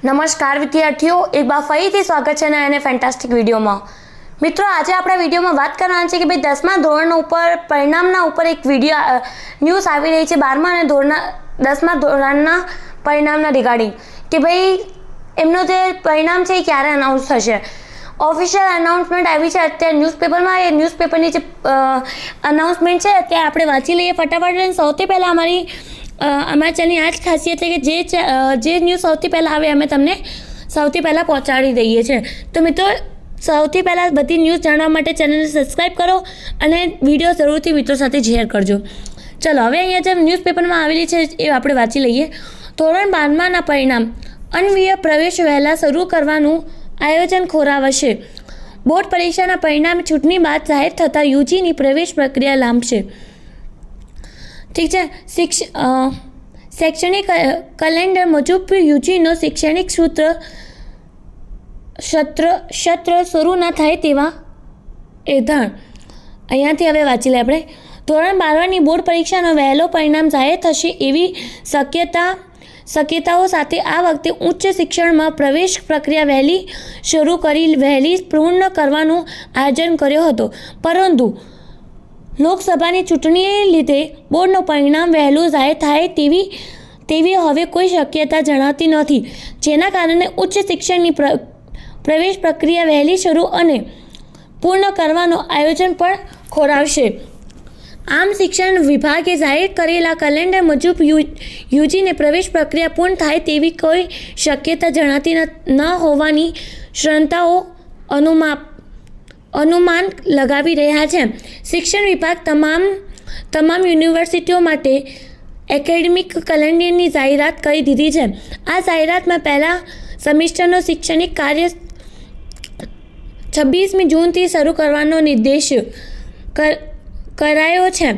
નમસ્કાર વિદ્યાર્થીઓ, એક બાર ફરીથી સ્વાગત છે નયા અને ફેન્ટાસ્ટિક વિડીયોમાં। મિત્રો, આજે આપણા વિડીયોમાં વાત કરવાની છે કે ભાઈ 10મા ધોરણ ઉપર પરિણામના ઉપર એક વિડીયો ન્યૂઝ આવી રહી છે 12મા અને 10મા ધોરણના પરિણામના રિગાર્ડિંગ કે ભાઈ એમનો જે પરિણામ છે એ ક્યારે અનાઉન્સ થશે। ઓફિશિયલ અનાઉન્સમેન્ટ આવી છે અત્યારે ન્યૂઝપેપરમાં। એ ન્યૂઝપેપરની જે અનાઉન્સમેન્ટ છે અત્યારે આપણે વાંચી લઈએ ફટાફટ। અને સૌથી પહેલાં અમારા ચેનલની આ જ ખાસિયત છે કે જે ન્યૂઝ સૌથી પહેલાં આવે અમે તમને સૌથી પહેલાં પહોંચાડી દઈએ છીએ। તો મિત્રો, સૌથી પહેલાં બધી ન્યૂઝ જાણવા માટે ચેનલને સબસ્ક્રાઈબ કરો અને વિડીયો જરૂરથી મિત્રો સાથે શેર કરજો। ચલો, હવે અહીંયા જે ન્યૂઝપેપરમાં આવેલી છે એ આપણે વાંચી લઈએ। ધોરણ 12માના પરિણામ, અન્વયે પ્રવેશ વહેલા શરૂ કરવાનું આયોજન ખોરાવશે। બોર્ડ પરીક્ષાના પરિણામ ચૂંટણી બાદ જાહેર થતાં યુજીની પ્રવેશ પ્રક્રિયા લાંબશે। ઠીક છે। શૈક્ષણિક કેલેન્ડર મુજબ યુજીનો શૈક્ષણિક સત્ર શરૂ ન થાય તેવા એધાણ। અહીંયાથી હવે વાંચી લે આપણે। ધોરણ 12ની બોર્ડ પરીક્ષાનો વહેલો પરિણામ જાહેર થશે એવી શક્યતાઓ સાથે આ વખતે ઉચ્ચ શિક્ષણમાં પ્રવેશ પ્રક્રિયા વહેલી શરૂ કરી વહેલી પૂર્ણ કરવાનું આયોજન કર્યો હતો, પરંતુ લોકસભાની ચૂંટણીને લીધે બોર્ડનું પરિણામ વહેલું જાહેર થાય તેવી હવે કોઈ શક્યતા જણાતી નથી, જેના કારણે ઉચ્ચ શિક્ષણની પ્રવેશ પ્રક્રિયા વહેલી શરૂ અને પૂર્ણ કરવાનું આયોજન પણ ખોરાવશે। આમ, શિક્ષણ વિભાગે જાહેર કરેલા કેલેન્ડર મુજબ યુજીને પ્રવેશ પ્રક્રિયા પૂર્ણ થાય તેવી કોઈ શક્યતા જણાતી ન હોવાની શ્રદ્ધાઓ અનુમાન લગાવી રહ્યા છે। શિક્ષણ વિભાગ તમામ યુનિવર્સિટીઓ માટે એકેડેમિક કેલેન્ડરની જાહેરાત કરી દીધી છે। આ જાહેરાતમાં પહેલા સેમિસ્ટરનો શૈક્ષણિક કાર્ય 26મી જૂનથી શરૂ કરવાનો નિર્દેશ કરાયો છે।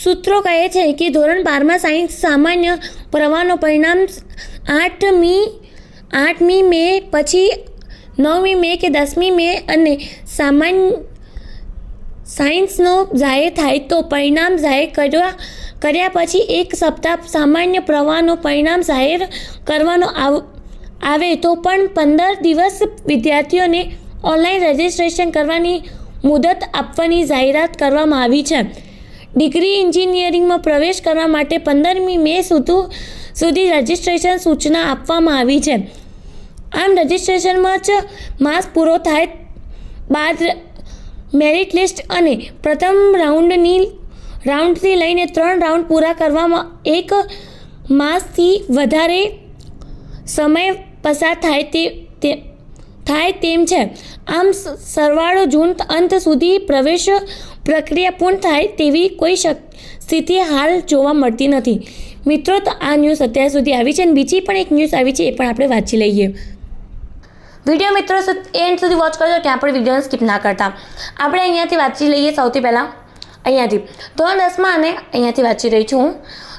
સૂત્રો કહે છે કે ધોરણ 12માં સાયન્સ સામાન્ય પ્રવાહનું પરિણામ 8મી મે પછી 9મી મે કે 10મી મે અને સાયન્સનો જાહેર થાય તો પરિણામ જાહેર કર્યા પછી એક સપ્તાહ સામાન્ય પ્રવાહનું પરિણામ જાહેર કરવાનો આવે તો પણ 15 દિવસ વિદ્યાર્થીઓને ઓનલાઈન રજિસ્ટ્રેશન કરવાની મુદત આપવાની જાહેરાત કરવામાં આવી છે। ડિગ્રી એન્જિનિયરિંગમાં પ્રવેશ કરવા માટે 15મી મે સુધી રજિસ્ટ્રેશન સૂચના આપવામાં આવી છે। આમ, રજિસ્ટ્રેશનમાં જ માસ પૂરો થાય બાદ મેરિટ લિસ્ટ અને પ્રથમ રાઉન્ડથી લઈને 3 રાઉન્ડ પૂરા કરવામાં 1 માસથી વધારે સમય પસાર થાય તેમ છે। આમ, સરવાળો જૂન અંત સુધી પ્રવેશ પ્રક્રિયા પૂર્ણ થાય તેવી કોઈ સ્થિતિ હાલ જોવા મળતી નથી। મિત્રો, તો આ ન્યૂઝ અત્યાર સુધી આવી છે અને બીજી પણ એક ન્યૂઝ આવી છે, એ પણ આપણે વાંચી લઈએ। વિડીયો મિત્રો એન્ડ સુધી વોચ કરજો, ત્યાં પણ વિડીયોને સ્કીપ ના કરતા। આપણે અહીંયાથી વાંચી લઈએ સૌથી પહેલાં અહીંયાથી ધોરણ 10મા અને અહીંયાથી વાંચી રહી છું હું।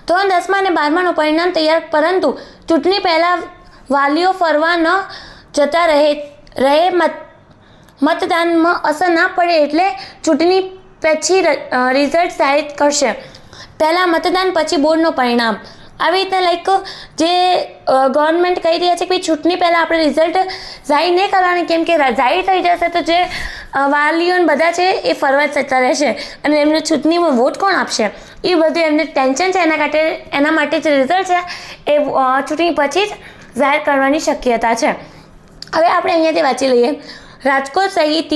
ધોરણ 10મા અને 12માનું પરિણામ તૈયાર, પરંતુ ચૂંટણી પહેલાં વાલીઓ ફરવા ન જતા રહે મતદાનમાં અસર ના પડે એટલે ચૂંટણી પછી રિઝલ્ટ જાહેર કરશે। પહેલાં મતદાન પછી બોર્ડનું પરિણામ। આવી રીતે જે ગવર્મેન્ટ કહી રહ્યા છે કે ભાઈ ચૂંટણી પહેલાં આપણે રિઝલ્ટ જાહેર નહીં કરવાની, કેમ કે જાહેર થઈ જશે તો જે વાલીઓ બધા છે એ ફરવા જતા રહેશે અને એમને ચૂંટણીમાં વોટ કોણ આપશે એ બધું એમને ટેન્શન છે। એના માટે જે રિઝલ્ટ છે એ ચૂંટણી પછી જ જાહેર કરવાની શક્યતા છે। હવે આપણે અહીંયાથી વાંચી લઈએ। રાજકોટ સહિત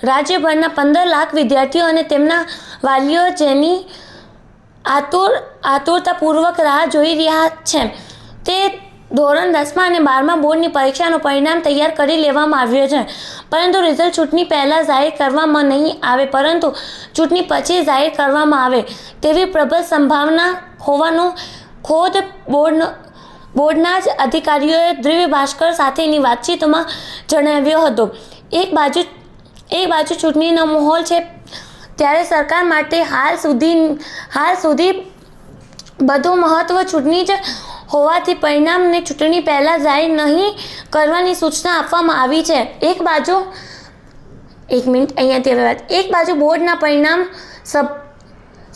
રાજ્યભરના 15 લાખ વિદ્યાર્થીઓ અને તેમના વાલીઓ જેની આતુરતાપૂર્વક રાહ જોઈ રહ્યા છે તે ધોરણ 10મા અને 12મા બોર્ડની પરીક્ષાનું પરિણામ તૈયાર કરી લેવામાં આવ્યું છે, પરંતુ રિઝલ્ટ ચૂંટણી પહેલાં જાહેર કરવામાં નહીં આવે પરંતુ ચૂંટણી પછી જાહેર કરવામાં આવે તેવી પ્રબળ સંભાવના હોવાનું ખુદ બોર્ડના જ અધિકારીઓએ દિવ્ય ભાસ્કર સાથેની વાતચીતમાં જણાવ્યો હતો। એક બાજુ ચૂંટણીનો માહોલ છે ત્યારે સરકાર માટે હાલ સુધી બધું મહત્વ ચૂંટણી જ હોવાથી પરિણામને ચૂંટણી પહેલાં જાહેર નહીં કરવાની સૂચના આપવામાં આવી છે। એક બાજુ બોર્ડના પરિણામ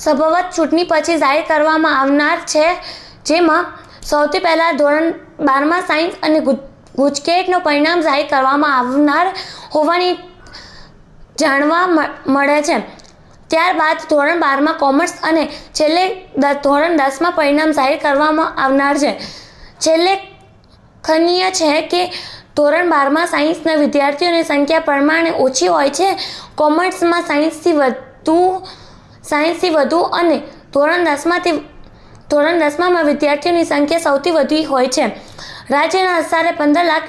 સંભવત ચૂંટણી પછી જાહેર કરવામાં આવનાર છે, જેમાં સૌથી પહેલાં ધોરણ 12માં સાયન્સ અને ગુજકેટનું પરિણામ જાહેર કરવામાં આવનાર હોવાની જાણવા મળે છે. ત્યારબાદ ધોરણ 12માં કોમર્સ અને છેલ્લે ધોરણ 10માં પરિણામ જાહેર કરવામાં આવનાર છે. ઉલ્લેખનીય છે કે ધોરણ 12માં સાયન્સના વિદ્યાર્થીઓની સંખ્યા પ્રમાણે ઓછી હોય છે. કોમર્સમાં સાયન્સથી વધુ અને ધોરણ 10માં વિદ્યાર્થીઓની સંખ્યા સૌથી વધુ હોય છે. રાજ્યના આશરે 15 લાખ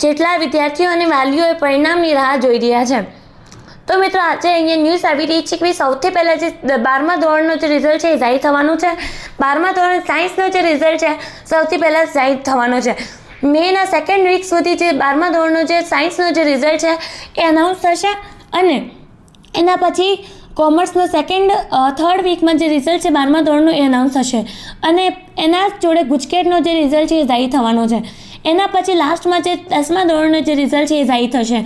જેટલા વિદ્યાર્થીઓ અને વાલીઓ પરિણામની રાહ જોઈ રહ્યા છે. તો મિત્રો આજે અહીંયા ન્યૂઝ આવી રહી છે કે સૌથી પહેલાં જે 12મા ધોરણનો જે રિઝલ્ટ છે એ જાહેર થવાનું છે. 12મા ધોરણ સાયન્સનો જે રિઝલ્ટ છે સૌથી પહેલાં જાહેર થવાનો છે. મેના સેકન્ડ વીક સુધી જે 12મા ધોરણનો જે સાયન્સનો જે રિઝલ્ટ છે એ અનાઉન્સ થશે અને એના પછી કોમર્સનો થર્ડ વીકમાં જે રિઝલ્ટ છે 12મા ધોરણનું એ અનાઉન્સ થશે અને એના જોડે ગુજકેટનો જે રિઝલ્ટ છે એ જાહેર થવાનો છે. એના પછી લાસ્ટમાં જે 10મા ધોરણનો જે રિઝલ્ટ છે એ જાહેર થશે.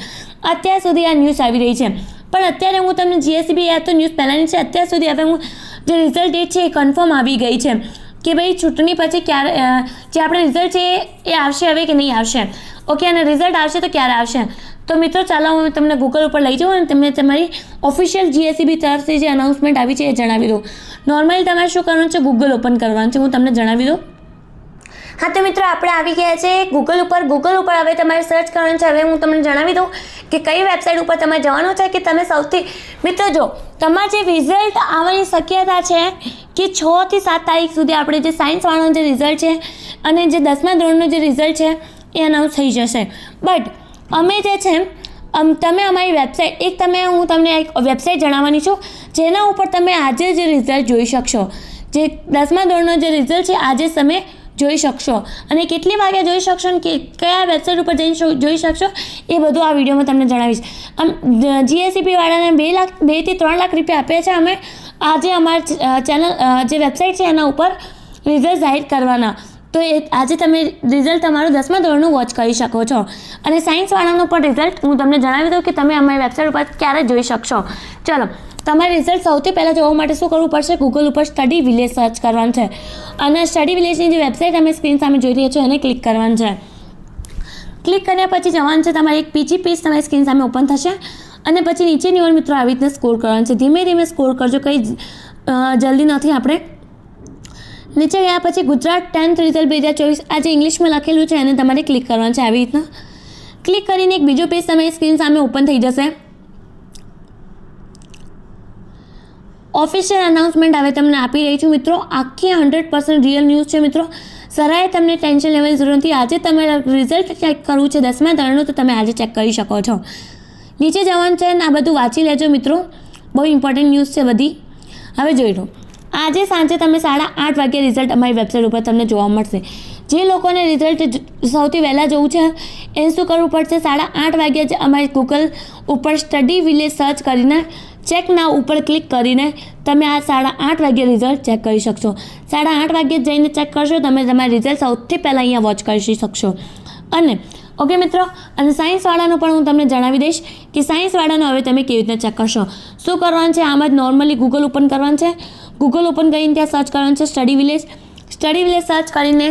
અત્યાર સુધી આ ન્યૂઝ આવી રહી છે પણ અત્યારે હું તમને જીએસસીબી આ તો ન્યૂઝ પહેલાંની છે. અત્યાર સુધી હવે હું જે રિઝલ્ટ ડેટ છે એ કન્ફર્મ આવી ગઈ છે કે ભાઈ ચૂંટણી પછી ક્યારે જે આપણે રિઝલ્ટ છે એ આવશે હવે કે નહીં આવશે. ઓકે, અને રિઝલ્ટ આવશે તો ક્યારે આવશે. તો મિત્રો ચાલો હું તમને ગૂગલ ઉપર લઈ જાઉં અને તમને તમારી ઓફિશિયલ જીએસસીબી તરફથી જે અનાઉન્સમેન્ટ આવી છે એ જણાવી દઉં. નોર્મલી તમારે શું કરવાનું છે, ગૂગલ ઓપન કરવાનું છે. હું તમને જણાવી દઉં. હા તો મિત્રો આપણે આવી ગયા છે ગૂગલ ઉપર હવે તમારે સર્ચ કરવાનું છે. હવે હું તમને જણાવી દઉં કે કઈ વેબસાઇટ ઉપર તમારે જવાનું છે કે તમે સૌથી મિત્રો જો તમારે જે રિઝલ્ટ આવવાની શક્યતા છે કે 6 થી 7 તારીખ સુધી આપણે જે સાયન્સવાળાનું જે રિઝલ્ટ છે અને જે 10મા ધોરણનું જે રિઝલ્ટ છે એ અનાઉન્સ થઈ જશે. બટ અમે જે છે તમે અમારી વેબસાઇટ હું તમને એક વેબસાઇટ જણાવવાની છું જેના ઉપર તમે આજે જ રિઝલ્ટ જોઈ શકશો. જે 10મા ધોરણનું જે રિઝલ્ટ છે આજે તમે જોઈ શકશો અને કેટલી વાગે જોઈ શકશો અને કયા વેબસાઇટ ઉપર જઈને જોઈ શકશો એ બધું આ વિડીયોમાં તમને જણાવીશ. જીએસસીબી વાળાને 2 થી 3 લાખ રૂપિયા આપ્યા છે અમે આજે અમારા ચેનલ જે વેબસાઇટ છે એના ઉપર રિઝલ્ટ જાહેર કરવાના. તો આજે તમે રિઝલ્ટ તમારું 10મા ધોરણનું વોચ કરી શકો છો. અને સાયન્સવાળાનું પણ રિઝલ્ટ હું તમને જણાવી દઉં કે તમે અમારી વેબસાઇટ ઉપર ક્યારે જોઈ શકશો. ચલો, તમારે રિઝલ્ટ સૌથી પહેલાં જોવા માટે શું કરવું પડશે, ગૂગલ ઉપર સ્ટડી વિલેજ સર્ચ કરવાનું છે અને સ્ટડી વિલેજની જે વેબસાઇટ અમે સ્ક્રીન સામે જોઈ રહ્યા છો એને ક્લિક કરવાનું છે. ક્લિક કર્યા પછી જવાનું છે તમારે એક બીજી પેજ તમારી સ્ક્રીન સામે ઓપન થશે અને પછી નીચેની ઓર મિત્રો આવી રીતના સ્ક્રોલ કરવાનું છે. ધીમે ધીમે સ્ક્રોલ કરજો, કંઈ જલ્દી નથી. આપણે નીચે ગયા પછી ગુજરાત 10th રિઝલ્ટ 2024 આ જે ઇંગ્લિશમાં લખેલું છે એને તમારે ક્લિક કરવાનું છે. આવી રીતના ક્લિક કરીને એક બીજો પેજ તમારી સ્ક્રીન સામે ઓપન થઈ જશે. ઓફિશિયલ અનાઉન્સમેન્ટ હવે તમને આપી રહી છું મિત્રો. આખી 100% રિયલ ન્યૂઝ છે મિત્રો. સરાય તમને ટેન્શન લેવાની જરૂર નથી. આજે તમારે રિઝલ્ટ ચેક કરવું છે 10મા ધોરણનું તો તમે આજે ચેક કરી શકો છો. નીચે જવાનું છે અને આ બધું વાંચી લેજો મિત્રો. બહુ ઇમ્પોર્ટન્ટ ન્યૂઝ છે બધી. હવે જોઈ લો. આજે સાંજે તમે 8:30 વાગ્યે રિઝલ્ટ અમારી વેબસાઇટ ઉપર તમને જોવા મળશે. જે લોકોને રિઝલ્ટ સૌથી વહેલાં જોવું છે એને શું કરવું પડશે, 8:30 વાગ્યે જ અમારી ગૂગલ ઉપર સ્ટડી વિલેજ સર્ચ કરીને ચેક નાવ ઉપર ક્લિક કરીને તમે આ 8:30 વાગ્યે રિઝલ્ટ ચેક કરી શકશો. 8:30 વાગ્યે જઈને ચેક કરશો તમે તમારા રિઝલ્ટ સૌથી પહેલાં અહીંયા વોચ કરી શકશો. અને ઓકે મિત્રો, અને સાયન્સવાળાનું પણ હું તમને જણાવી દઈશ કે સાયન્સવાળાનું હવે તમે કેવી રીતે ચેક કરશો. શું કરવાનું છે, આમ જ નોર્મલી ગૂગલ ઓપન કરવાનું છે. ગૂગલ ઓપન કરીને ત્યાં સર્ચ કરવાનું છે સ્ટડી વિલેજ સર્ચ કરીને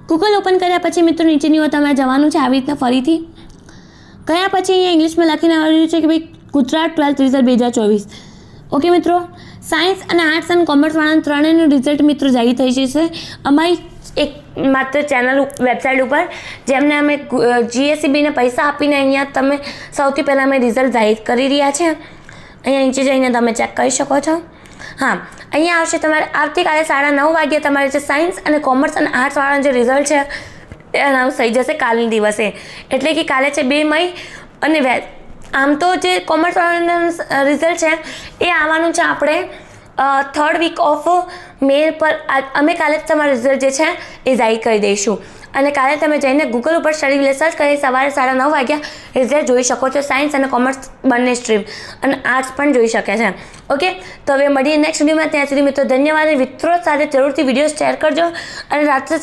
ગૂગલ ઓપન કર્યા પછી મિત્રો નીચેની ઓર તમારે જવાનું છે આવી રીતના ફરીથી ગયા પછી અહીંયા ઇંગ્લિશમાં લખીને આવ્યું છે કે ભાઈ ગુજરાત 12th રિઝલ્ટ 2024. ઓકે મિત્રો, સાયન્સ અને આર્ટ્સ અને કોમર્સવાળાના ત્રણેયનું રિઝલ્ટ મિત્રો જાહેર થઈ જશે અમારી એક માત્ર ચેનલ વેબસાઇટ ઉપર, જેમને અમે જીએસસીબીને પૈસા આપીને અહીંયા તમે સૌથી પહેલાં અમે રિઝલ્ટ જાહેર કરી રહ્યા છે. અહીંયા નીચે જઈને તમે ચેક કરી શકો છો. હા, અહીંયા આવશે તમારે આવતીકાલે 9:30 વાગ્યે તમારે જે સાયન્સ અને કોમર્સ અને આર્ટ્સવાળાનું જે રિઝલ્ટ છે એ અનાઉન્સ થઈ જશે કાલના દિવસે. એટલે કે કાલે છે 2 મઈ અને આમ તો જે કોમર્સવાળાનું રિઝલ્ટ છે એ આવવાનું છે આપણે 3rd વીક ઓફ મે પર. અમે કાલે જ તમારું રિઝલ્ટ જે છે એ જાહેર કરી દઈશું અને કાલે તમે જઈને ગૂગલ ઉપર સ્ટડી વિલેજ સર્ચ કરી સવારે 9:30 વાગ્યા રિઝલ્ટ જોઈ શકો છો. સાયન્સ અને કોમર્સ બંને સ્ટ્રીમ અને આર્ટ્સ પણ જોઈ શકે છે. ઓકે, તો હવે મળીએ નેક્સ્ટ વિડીયોમાં. ત્યાં સુધી મિત્રો ધન્યવાદ. મિત્રો સાથે જરૂરથી વિડીયો શેર કરજો અને રાત્રે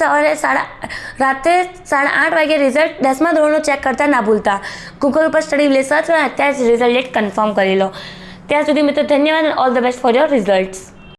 8:30 વાગ્યે રિઝલ્ટ 10મા ધોરણનું ચેક કરતા ના ભૂલતા. ગૂગલ ઉપર સ્ટડી વિલેજ સર્ચ કરો, અત્યારે જ રિઝલ્ટ ડેટ કન્ફર્મ કરી લો. ત્યાં સુધી મિત્રો ધન્યવાદ, all the best for your results.